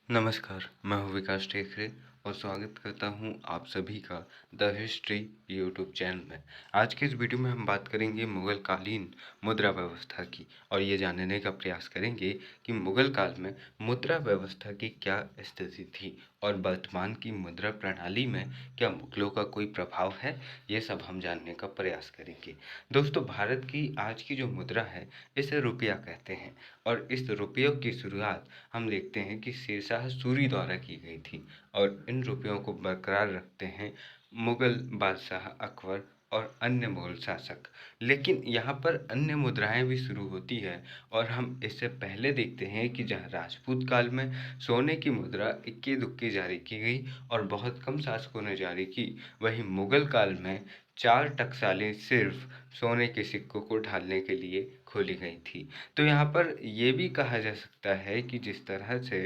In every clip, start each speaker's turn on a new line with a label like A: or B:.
A: नमस्कार, मैं हूँ विकास टेकरे और स्वागत करता हूँ आप सभी का द हिस्ट्री यूट्यूब चैनल में। आज के इस वीडियो में हम बात करेंगे मुग़ल कालीन मुद्रा व्यवस्था की और ये जानने का प्रयास करेंगे कि मुग़ल काल में मुद्रा व्यवस्था की क्या स्थिति थी और वर्तमान की मुद्रा प्रणाली में क्या मुग़लों का कोई प्रभाव है, ये सब हम जानने का प्रयास करेंगे। दोस्तों, भारत की आज की जो मुद्रा है इसे रुपया कहते हैं और इस रुपयों की शुरुआत हम देखते हैं कि शेरशाह सूरी द्वारा की गई थी और इन रुपयों को बरकरार रखते हैं मुग़ल बादशाह अकबर और अन्य मुग़ल शासक। लेकिन यहाँ पर अन्य मुद्राएं भी शुरू होती है और हम इससे पहले देखते हैं कि जहाँ राजपूत काल में सोने की मुद्रा इक्के दुक्के जारी की गई और बहुत कम शासकों ने जारी की, वहीं मुग़ल काल में 4 टकसालें सिर्फ सोने के सिक्कों को ढालने के लिए खोली गई थी। तो यहाँ पर ये भी कहा जा सकता है कि जिस तरह से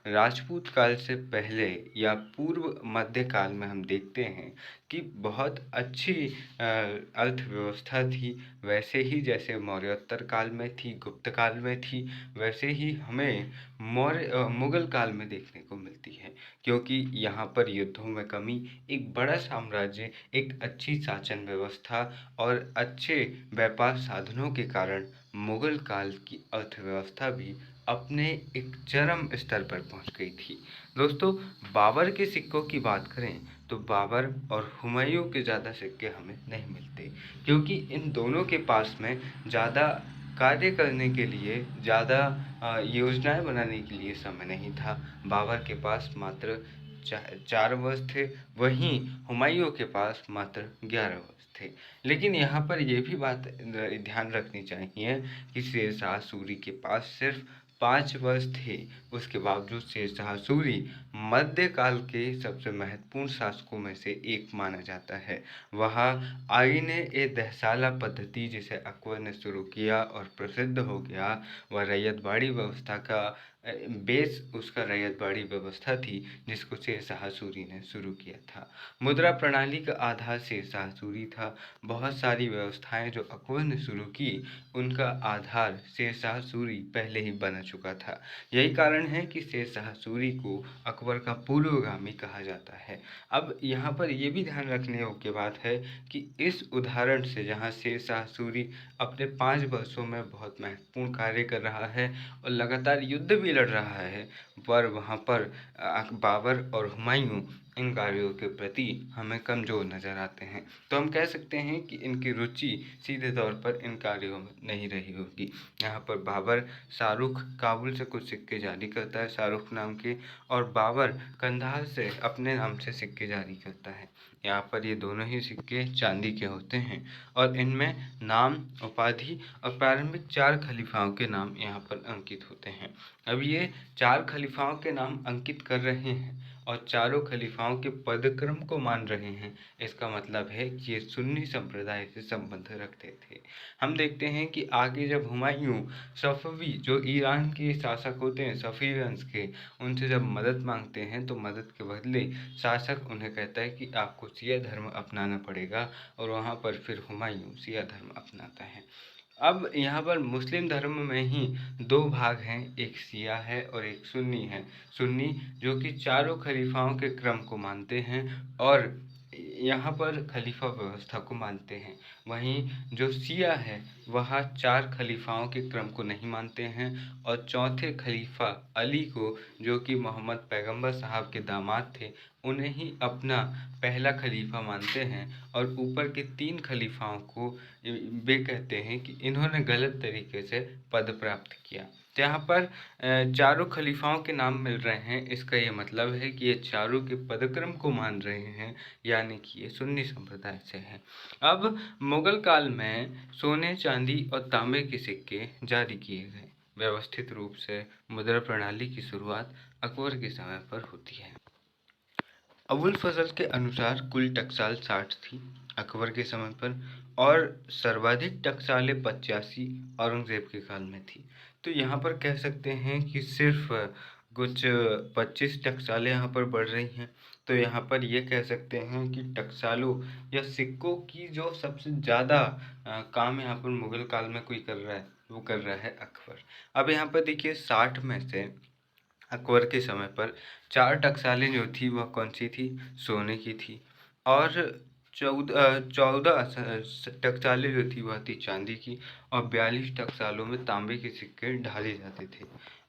A: राजपूत काल से पहले या पूर्व मध्य काल में हम देखते हैं कि बहुत अच्छी अर्थव्यवस्था थी, वैसे ही जैसे मौर्योत्तर काल में थी, गुप्त काल में थी, वैसे ही हमें मुग़ल काल में देखने को मिलती है। क्योंकि यहाँ पर युद्धों में कमी, एक बड़ा साम्राज्य, एक अच्छी शासन व्यवस्था और अच्छे व्यापार साधनों के कारण मुग़ल काल की अर्थव्यवस्था भी अपने एक चरम स्तर पर पहुंच गई थी। दोस्तों, बाबर के सिक्कों की बात करें तो बाबर और हुमायूं के ज़्यादा सिक्के हमें नहीं मिलते, क्योंकि इन दोनों के पास में ज़्यादा कार्य करने के लिए, ज़्यादा योजनाएं बनाने के लिए समय नहीं था। बाबर के पास मात्र 4 वर्ष थे, वहीं हुमायूं के पास मात्र 11 वर्ष थे। लेकिन यहाँ पर यह भी बात ध्यान रखनी चाहिए कि शेरशाह सूरी के पास सिर्फ 5 वर्ष थे। उसके बावजूद शेरशाह सूरी मध्यकाल के सबसे महत्वपूर्ण शासकों में से एक माना जाता है। वह आईने ए दहसाला पद्धति जिसे अकबर ने शुरू किया और प्रसिद्ध हो गया, वह रैयतवाड़ी व्यवस्था का बेस उसका रैयतवाड़ी व्यवस्था थी जिसको शेरशाह सूरी ने शुरू किया था। मुद्रा प्रणाली का आधार शेरशाह सूरी था। बहुत सारी व्यवस्थाएं जो अकबर ने शुरू की, उनका आधार शेरशाह सूरी पहले ही बना चुका था। यही कारण है कि शेरशाह सूरी को अकबर का पूर्वगामी कहा जाता है। अब यहाँ पर यह भी ध्यान रखने योग्य बात है कि इस उदाहरण से, जहाँ शेरशाह सूरी अपने 5 वर्षों में बहुत महत्वपूर्ण कार्य कर रहा है और लगातार युद्ध भी लड़ रहा है, पर वहाँ पर बाबर और हुमायूं इन कार्यों के प्रति हमें कमज़ोर नज़र आते हैं। तो हम कह सकते हैं कि इनकी रुचि सीधे तौर पर इन कार्यों में नहीं रही होगी। यहाँ पर बाबर शाहरुख काबुल से कुछ सिक्के जारी करता है शाहरुख नाम के, और बाबर कंधार से अपने नाम से सिक्के जारी करता है। यहाँ पर ये दोनों ही सिक्के चांदी के होते हैं और इनमें नाम, उपाधि और प्रारंभिक 4 खलीफाओं के नाम यहाँ पर अंकित होते हैं। अब ये 4 खलीफाओं के नाम अंकित कर रहे हैं और चारों खलीफाओं के पदक्रम को मान रहे हैं, इसका मतलब है कि ये सुन्नी संप्रदाय से संबंध रखते थे। हम देखते हैं कि आगे जब हुमायूं सफवी जो ईरान के शासक होते हैं, सफ़ी वंश के, उनसे जब मदद मांगते हैं तो मदद के बदले शासक उन्हें कहता है कि आपको शिया धर्म अपनाना पड़ेगा और वहाँ पर फिर हुमायूं शिया धर्म अपनाता है। अब यहाँ पर मुस्लिम धर्म में ही 2 भाग हैं, एक शिया है और एक सुन्नी है। सुन्नी जो कि चारों खलीफाओं के क्रम को मानते हैं और यहाँ पर खलीफा व्यवस्था को मानते हैं। वहीं जो शिया है वह 4 खलीफाओं के क्रम को नहीं मानते हैं और चौथे खलीफा अली को, जो कि मोहम्मद पैगंबर साहब के दामाद थे, उन्हें ही अपना पहला खलीफा मानते हैं और ऊपर के 3 खलीफाओं को वे कहते हैं कि इन्होंने गलत तरीके से पद प्राप्त किया। तो यहाँ पर चारों खलीफाओं के नाम मिल रहे हैं, इसका ये मतलब है कि ये चारों के पदक्रम को मान रहे हैं, यानी कि ये सुन्नी संप्रदाय से हैं। अब मुग़ल काल में सोने, चांदी और तांबे के सिक्के जारी किए गए। व्यवस्थित रूप से मुद्रा प्रणाली की शुरुआत अकबर के समय पर होती है। अबुल फजल के अनुसार कुल टकसाल 60 थी अकबर के समय पर, और सर्वाधिक टकसालें 85 औरंगज़ेब के काल में थी। तो यहाँ पर कह सकते हैं कि सिर्फ कुछ 25 टकसालें यहाँ पर बढ़ रही हैं। तो यहाँ पर ये कह सकते हैं कि टकसालों या सिक्कों की जो सबसे ज़्यादा काम यहाँ पर मुग़ल काल में कोई कर रहा है, वो कर रहा है अकबर। अब यहाँ पर देखिए 60 में से अकबर के समय पर 4 टकसालें जो थी वह कौन-सी थी? सोने की थी और 14 टकसालें जो थी वह थी चांदी की और 42 टकसालों में तांबे के सिक्के ढाले जाते थे।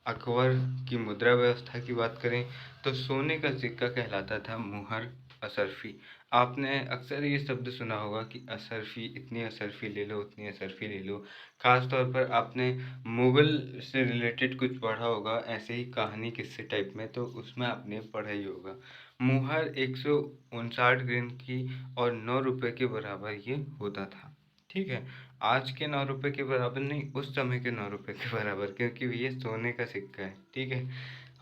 A: अकबर की मुद्रा व्यवस्था की बात करें तो सोने का सिक्का कहलाता था मुहर असरफी। आपने अक्सर ये शब्द सुना होगा कि असरफी, इतनी असरफी ले लो, उतनी असरफी ले लो। ख़ास तौर पर आपने मुग़ल से रिलेटेड कुछ पढ़ा होगा, ऐसे ही कहानी किस्से टाइप में, तो उसमें आपने पढ़ा ही होगा। मुहर 159 ग्राम की और 9 रुपए के बराबर ये होता था। ठीक है? आज के 9 रुपए के बराबर नहीं, उस समय के 9 रुपए के बराबर, क्योंकि ये सोने का सिक्का है। ठीक है?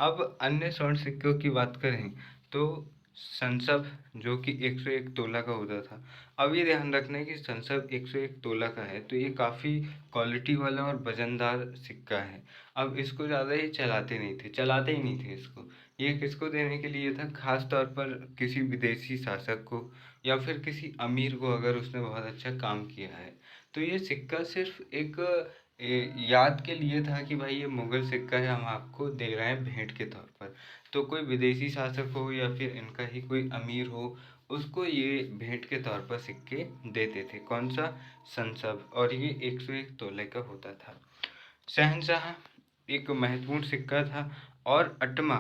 A: अब अन्य स्वर्ण सिक्कों की बात करें तो संसव जो कि 101 तोला का होता था। अब ये ध्यान रखना है कि संसव 101 तोला का है तो ये काफ़ी क्वालिटी वाला और वज़नदार सिक्का है। अब इसको ज़्यादा ही चलाते ही नहीं थे इसको। ये किसको देने के लिए था? ख़ास तौर पर किसी विदेशी शासक को या फिर किसी अमीर को, अगर उसने बहुत अच्छा काम किया है। तो ये सिक्का सिर्फ़ एक याद के लिए था कि भाई ये मुग़ल सिक्का है, हम आपको दे रहे हैं भेंट के तौर पर। तो कोई विदेशी शासक हो या फिर इनका ही कोई अमीर हो, उसको ये भेंट के तौर पर सिक्के देते थे। कौन-सा? संसव, और ये 101 तोले का होता था। शहंशाह एक महत्वपूर्ण सिक्का था और अटमा,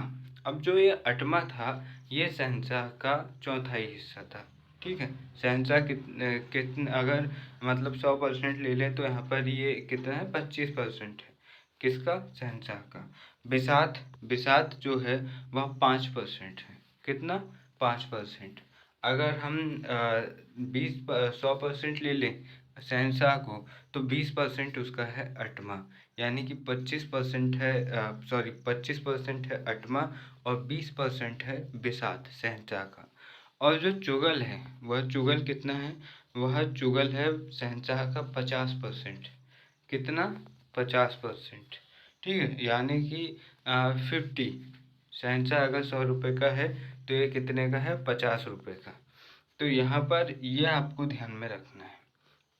A: अब जो ये अटमा था ये शहंशाह का चौथाई हिस्सा था। ठीक है? शहंशाह कितने अगर मतलब 100% ले लें तो यहाँ पर ये कितना है? 25% है। किसका? शहंशाह का। बिसात बिसात जो है वह 5% है। कितना? 5%। अगर हम 100% ले लें शहंशाह को तो 20% उसका है अटमा, यानी कि 25% है 25% है अटमा और 20% है बिसात शहंशाह का। और जो चुगल है वह चुगल कितना है? वह चुगल है शहंशाह का 50%। कितना? 50%। ठीक है? यानी कि 50। शहंशाह अगर 100 रुपये का है तो ये कितने का है? 50 रुपये का। तो यहाँ पर ये आपको ध्यान में रखना है।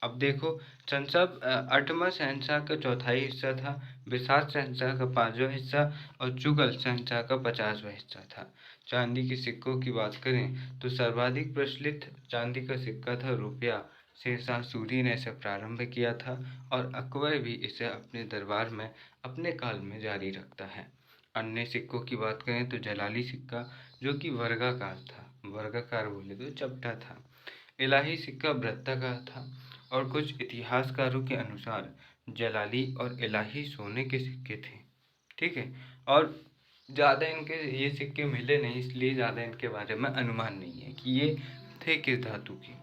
A: अब देखो, अठवां शहंशाह का चौथाई हिस्सा था, बिसात शहंशाह का 5वां हिस्सा और चुगल शहंशाह का 50वां हिस्सा था। चांदी के सिक्कों की बात करें तो सर्वाधिक प्रचलित चांदी का सिक्का था रुपया। शेरशाह सूरी ने इसे प्रारंभ किया था और अकबर भी इसे अपने दरबार में अपने काल में जारी रखता है। अन्य सिक्कों की बात करें तो जलाली सिक्का जो कि वर्गाकार था, वर्गाकार बोले तो चपटा था। इलाही सिक्का वृत्ताकार था और कुछ इतिहासकारों के अनुसार जलाली और इलाही सोने के सिक्के थे। ठीक है? और ज़्यादा इनके ये सिक्के मिले नहीं, इसलिए ज़्यादा इनके बारे में अनुमान नहीं है कि ये थे किस धातु के।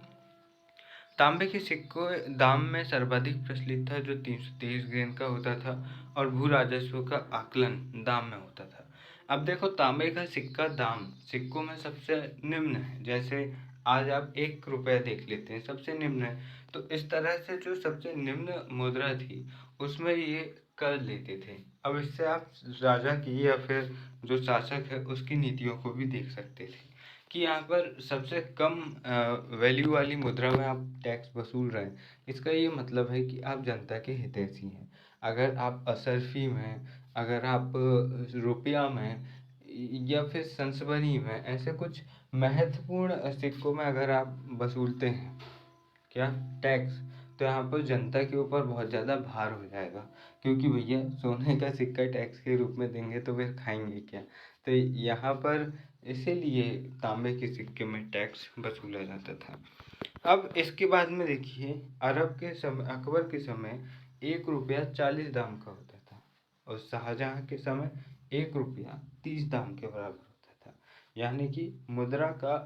A: तांबे के सिक्कों दाम में सर्वाधिक प्रचलित था जो 323 ग्रेन का होता था और भू राजस्व का आकलन दाम में होता था। अब देखो, तांबे का सिक्का दाम सिक्कों में सबसे निम्न है। जैसे आज आप 1 रुपया देख लेते हैं, सबसे निम्न है। तो इस तरह से जो सबसे निम्न मुद्रा थी उसमें ये कर लेते थे। अब इससे आप राजा की या फिर जो शासक है उसकी नीतियों को भी देख सकते थे कि यहाँ पर सबसे कम वैल्यू वाली मुद्रा में आप टैक्स वसूल रहे हैं। इसका ये मतलब है कि आप जनता के हितैषी हैं। अगर आप असरफी में, अगर आप रुपया में या फिर संस्मरणीय में, ऐसे कुछ महत्वपूर्ण सिक्कों में अगर आप वसूलते हैं क्या टैक्स, तो यहाँ पर जनता के ऊपर बहुत ज़्यादा भार हो जाएगा, क्योंकि भैया सोने का सिक्का टैक्स के रूप में देंगे तो फिर खाएंगे क्या। तो यहाँ पर इसीलिए तांबे के सिक्के में टैक्स वसूला जाता था। अब इसके बाद में देखिए, अरब के समय, अकबर के समय 1 रुपया 40 दाम का होता था और शाहजहाँ के समय 1 रुपया 30 दाम के बराबर होता था। यानी कि मुद्रा का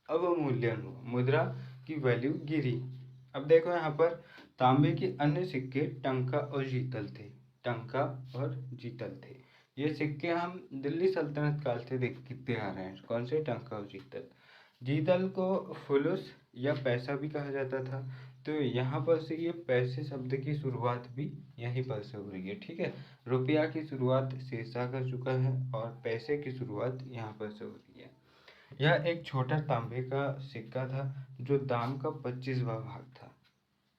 A: अवमूल्यन हुआ, मुद्रा की वैल्यू गिरी। अब देखो यहाँ पर तांबे के अन्य सिक्के टंका और जीतल थे, टंका और जीतल थे। ये सिक्के हम दिल्ली सल्तनत काल से देखते आ रहे हैं। कौन से? टंका और जीतल। जीतल को फुलुस या पैसा भी कहा जाता था। तो यहाँ पर से ये पैसे शब्द की शुरुआत भी यहीं पर से हो रही है। ठीक है? रुपया की शुरुआत शेरशाह कर चुका है और पैसे की शुरुआत यहाँ पर से हो रही है। यह एक छोटा तांबे का सिक्का था जो दाम का 25वां भाग था।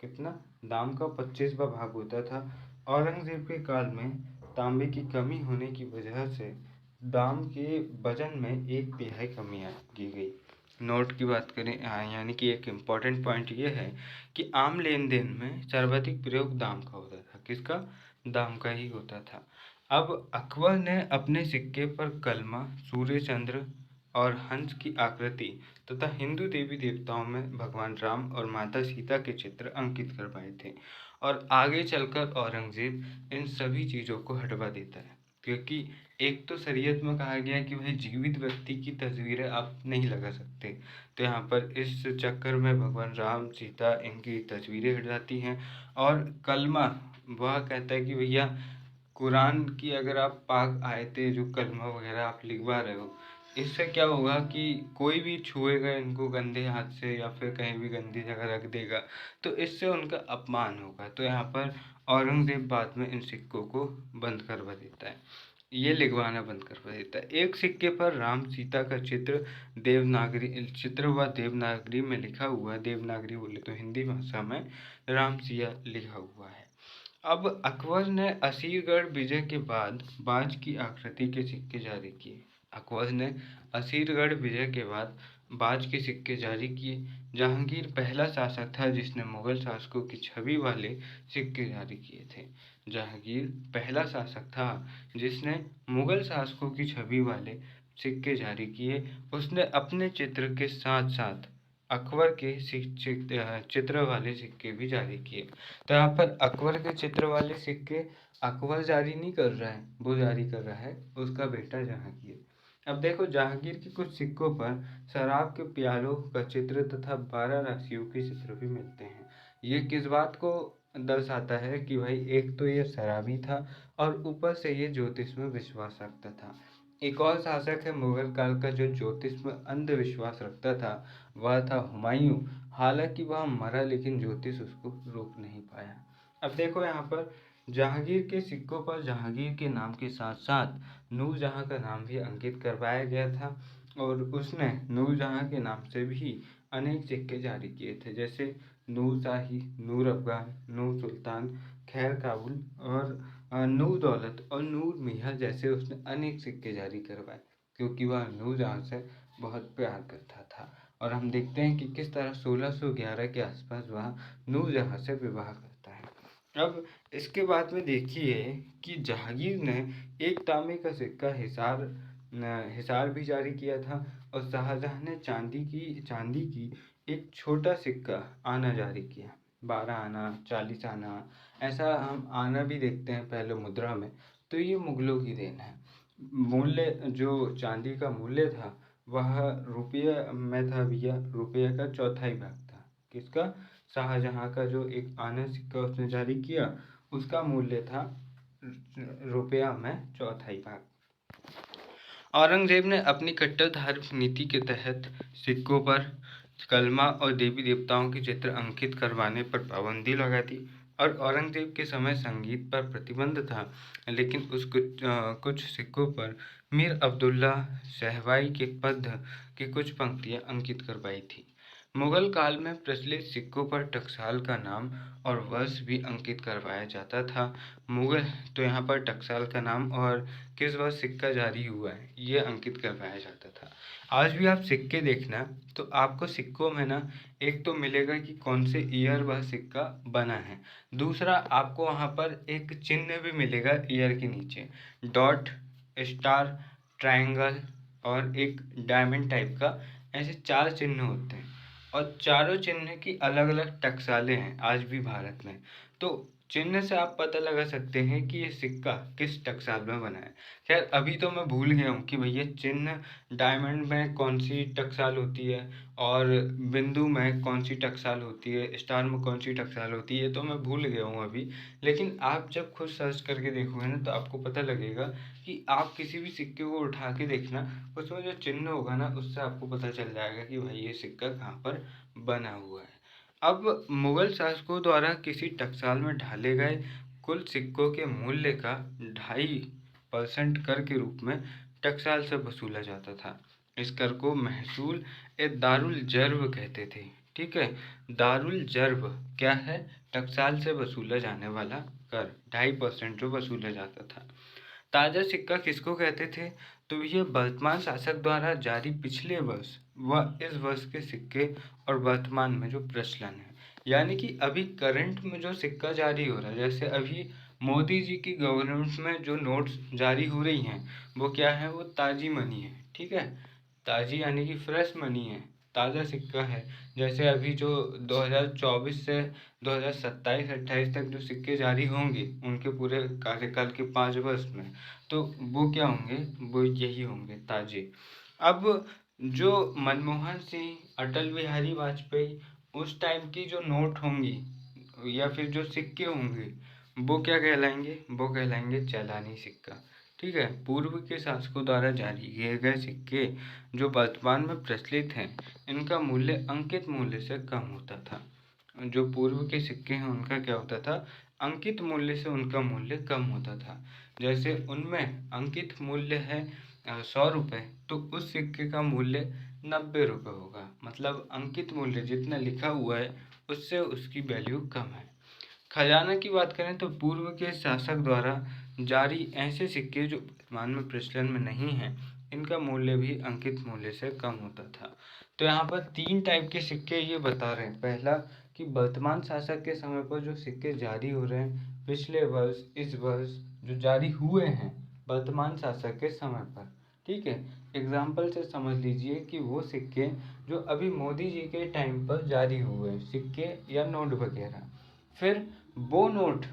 A: कितना? दाम का 25वां भाग होता था। औरंगजेब के काल में तांबे की कमी होने की वजह से दाम के वजन में 1/3 कमी की गई। नोट की बात करें, यानी कि एक इम्पॉर्टेंट पॉइंट ये है कि आम लेन देन में सर्वाधिक प्रयोग दाम का होता था। किसका? दाम का ही होता था। अब अकबर ने अपने सिक्के पर कलमा, सूर्य चंद्र और हंस की आकृति तथा हिंदू देवी देवताओं में भगवान राम और माता सीता के चित्र अंकित करवाए थे। और आगे चलकर औरंगजेब इन सभी चीज़ों को हटवा देता है, क्योंकि एक तो शरीयत में कहा गया है कि भाई जीवित व्यक्ति की तस्वीरें आप नहीं लगा सकते, तो यहाँ पर इस चक्कर में भगवान राम सीता इनकी तस्वीरें हट जाती हैं। और कलमा, वह कहता है कि भैया कुरान की अगर आप पाक आयतें जो कलमा वगैरह आप लिखवा रहे हो, इससे क्या होगा कि कोई भी छुएगा इनको गंदे हाथ से या फिर कहीं भी गंदी जगह रख देगा, तो इससे उनका अपमान होगा। तो यहाँ पर औरंगजेब बाद में इन सिक्कों को बंद करवा देता है, ये लिखवाना बंद करवा देता है। एक सिक्के पर राम सीता का चित्र व देवनागरी में लिखा हुआ, देवनागरी बोले तो हिंदी भाषा में राम सिया लिखा हुआ है। अब अकबर ने असीरगढ़ विजय के बाद बाज की आकृति के सिक्के जारी किए। अकबर ने असीरगढ़ विजय के बाद बाज के सिक्के जारी किए। जहांगीर पहला शासक था जिसने मुगल शासकों की छवि वाले सिक्के जारी किए थे। जहांगीर पहला शासक था जिसने मुगल शासकों की छवि वाले सिक्के जारी किए। उसने अपने चित्र के साथ साथ अकबर के चित्र वाले सिक्के भी जारी किए। तो यहाँ पर अकबर के चित्र वाले सिक्के अकबर जारी नहीं कर रहा है, वो जारी कर रहा है उसका बेटा जहांगीर। अब देखो, जहांगीर के कुछ सिक्कों पर शराब के प्यालों का चित्र तथा 12 राशियों के चित्र भी मिलते हैं। ये किस बात को दर्शाता है कि भाई एक तो ये शराबी था और ऊपर से ये ज्योतिष में विश्वास रखता था। एक और शासक है मुगल काल का जो ज्योतिष में अंधविश्वास रखता था, वह था हुमायूं। हालांकि वह मरा लेकिन ज्योतिष उसको रोक नहीं पाया। अब देखो, यहाँ पर जहांगीर के सिक्कों पर जहांगीर के नाम के साथ साथ नूरजहां का नाम भी अंकित करवाया गया था, और उसने नूरजहां के नाम से भी अनेक सिक्के जारी किए थे, जैसे नूर शाही, नूर अफगान, नूर सुल्तान, खैर काबुल और नूर दौलत और नूर मियाँ जैसे उसने अनेक सिक्के जारी करवाए, क्योंकि वह नूरजहां से बहुत प्यार करता था। और हम देखते हैं कि किस तरह 1611 के आसपास वह नूरजहां से विवाह करता है। अब इसके बाद में देखिए कि जहांगीर ने एक तांबे का सिक्का हिसार भी जारी किया था, और शाहजहां ने चांदी की एक छोटा सिक्का आना जारी किया। 12 आना, 40 आना, ऐसा हम आना भी देखते हैं पहले मुद्रा में। तो ये मुगलों की देन है। मूल्य, जो चांदी का मूल्य था वह रुपये में था भैया, रुपये का चौथाई भाग था। किसका? शाहजहां का जो एक आना सिक्का उसने जारी किया, उसका मूल्य था रुपया में चौथाई भाग। औरंगजेब ने अपनी कट्टर धार्मिक नीति के तहत सिक्कों पर कलमा और देवी देवताओं के चित्र अंकित करवाने पर पाबंदी लगा दी। और औरंगजेब के समय संगीत पर प्रतिबंध था, लेकिन कुछ सिक्कों पर मीर अब्दुल्ला सहवाई के पद्य की कुछ पंक्तियां अंकित करवाई थी। मुगल काल में प्रचलित सिक्कों पर टकसाल का नाम और वर्ष भी अंकित करवाया जाता था। मुगल, तो यहाँ पर टकसाल का नाम और किस वर्ष सिक्का जारी हुआ है ये अंकित करवाया जाता था। आज भी आप सिक्के देखना तो आपको सिक्कों में ना एक तो मिलेगा कि कौन से ईयर वह सिक्का बना है, दूसरा आपको वहाँ पर एक चिन्ह भी मिलेगा ईयर के नीचे, डॉट, स्टार, ट्रायंगल और एक डायमंड टाइप का, ऐसे 4 चिन्ह होते हैं। और चारों चिन्ह की अलग अलग टकसालें हैं आज भी भारत में। तो चिन्ह से आप पता लगा सकते हैं कि ये सिक्का किस टकसाल में बना है। खैर, अभी तो मैं भूल गया हूँ कि भैया चिन्ह डायमंड में कौन सी टकसाल होती है और बिंदु में कौन सी टकसाल होती है, स्टार में कौन सी टकसाल होती है, तो मैं भूल गया हूँ अभी। लेकिन आप जब खुद सर्च करके देखोगे ना तो आपको पता लगेगा कि आप किसी भी सिक्के को उठा के देखना, उसमें जो चिन्ह होगा ना उससे आपको पता चल जाएगा कि भाई ये सिक्का कहाँ पर बना हुआ है। अब मुगल शासकों द्वारा किसी टकसाल में ढाले गए कुल सिक्कों के मूल्य का 2.5% कर के रूप में टकसाल से वसूला जाता था। इस कर को महसूल ए दारुल जर्ब कहते थे। ठीक है, दारुल जर्ब क्या है? टकसाल से वसूला जाने वाला कर, 2.5% जो वसूला जाता था। ताज़ा सिक्का किसको कहते थे? तो ये वर्तमान शासक द्वारा जारी पिछले वर्ष व इस वर्ष के सिक्के और वर्तमान में जो प्रचलन है, यानी कि अभी करंट में जो सिक्का जारी हो रहा है, जैसे अभी मोदी जी की गवर्नमेंट में जो नोट्स जारी हो रही हैं, वो क्या है? वो ताज़ी मनी है, ठीक है। ताज़ी यानी कि फ्रेश मनी है, ताज़ा सिक्का है। जैसे अभी जो 2024 से 2027-28 तक जो सिक्के जारी होंगे उनके पूरे कार्यकाल के 5 वर्ष में, तो वो क्या होंगे? वो यही होंगे, ताजे। अब जो मनमोहन सिंह, अटल बिहारी वाजपेयी उस टाइम की जो नोट होंगी या फिर जो सिक्के होंगे, वो क्या कहलाएंगे? वो कहलाएंगे चालानी सिक्का, ठीक है। पूर्व के शासकों द्वारा जारी किए गए सिक्के जो वर्तमान में प्रचलित हैं, इनका मूल्य अंकित मूल्य से कम होता था। जो पूर्व के सिक्के हैं उनका क्या होता था? अंकित मूल्य से उनका मूल्य कम होता था। जैसे उनमें अंकित मूल्य है 100 रुपये, तो उस सिक्के का मूल्य 90 रुपये होगा। मतलब अंकित मूल्य जितना लिखा हुआ है उससे उसकी वैल्यू कम है। खजाना की बात करें तो पूर्व के शासक द्वारा जारी ऐसे सिक्के जो वर्तमान में प्रचलन में नहीं हैं, इनका मूल्य भी अंकित मूल्य से कम होता था। तो यहाँ पर 3 टाइप के सिक्के ये बता रहे हैं। पहला कि वर्तमान शासक के समय पर जो सिक्के जारी हो रहे हैं, पिछले वर्ष, इस वर्ष जो जारी हुए हैं वर्तमान शासक के समय पर, ठीक है। एग्जाम्पल से समझ लीजिए कि वो सिक्के जो अभी मोदी जी के टाइम पर जारी हुए हैं, सिक्के या नोट वगैरह। फिर वो नोट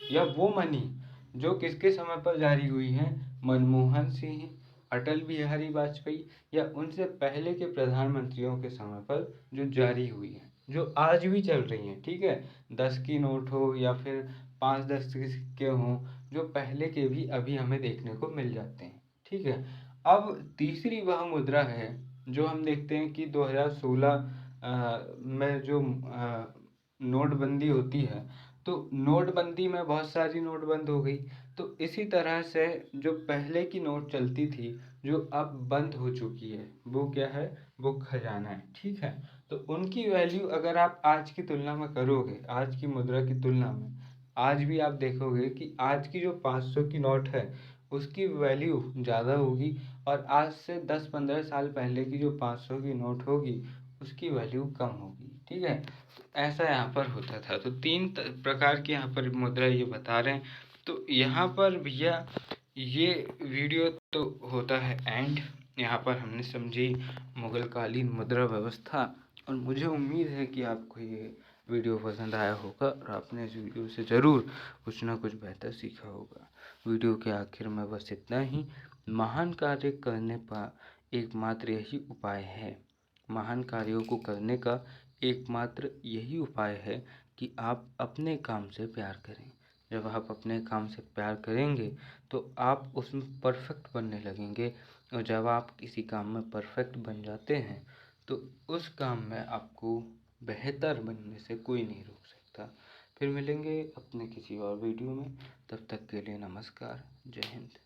A: या वो मनी जो किसके समय पर जारी हुई है? मनमोहन सिंह, अटल बिहारी वाजपेयी या उनसे पहले के प्रधानमंत्रियों के समय पर जो जारी हुई है, जो आज भी चल रही हैं, ठीक है। 10 की नोट हो या फिर 5-10 के सिक्के हों, जो पहले के भी अभी हमें देखने को मिल जाते हैं, ठीक है। अब तीसरी वह मुद्रा है जो हम देखते हैं कि 2016 में जो नोटबंदी होती है, तो नोटबंदी में बहुत सारी नोट बंद हो गई। तो इसी तरह से जो पहले की नोट चलती थी जो अब बंद हो चुकी है, वो क्या है? वो खजाना है, ठीक है। तो उनकी वैल्यू अगर आप आज की तुलना में करोगे, आज की मुद्रा की तुलना में, आज भी आप देखोगे कि आज की जो 500 की नोट है उसकी वैल्यू ज़्यादा होगी, और आज से 10-15 साल पहले की जो 500 की नोट होगी उसकी वैल्यू कम होगी, ठीक है। ऐसा यहाँ पर होता था। तो 3 प्रकार की यहाँ पर मुद्रा ये बता रहे हैं। तो यहाँ पर भैया ये वीडियो तो होता है एंड। यहाँ पर हमने समझी मुगल कालीन मुद्रा व्यवस्था, और मुझे उम्मीद है कि आपको ये वीडियो पसंद आया होगा और आपने इस वीडियो से ज़रूर कुछ ना कुछ बेहतर सीखा होगा। वीडियो के आखिर में बस इतना ही। महान कार्य करने का एकमात्र यही उपाय है, महान कार्यों को करने का एकमात्र यही उपाय है कि आप अपने काम से प्यार करें। जब आप अपने काम से प्यार करेंगे तो आप उसमें परफेक्ट बनने लगेंगे, और जब आप किसी काम में परफेक्ट बन जाते हैं तो उस काम में आपको बेहतर बनने से कोई नहीं रोक सकता। फिर मिलेंगे अपने किसी और वीडियो में, तब तक के लिए नमस्कार, जय हिंद।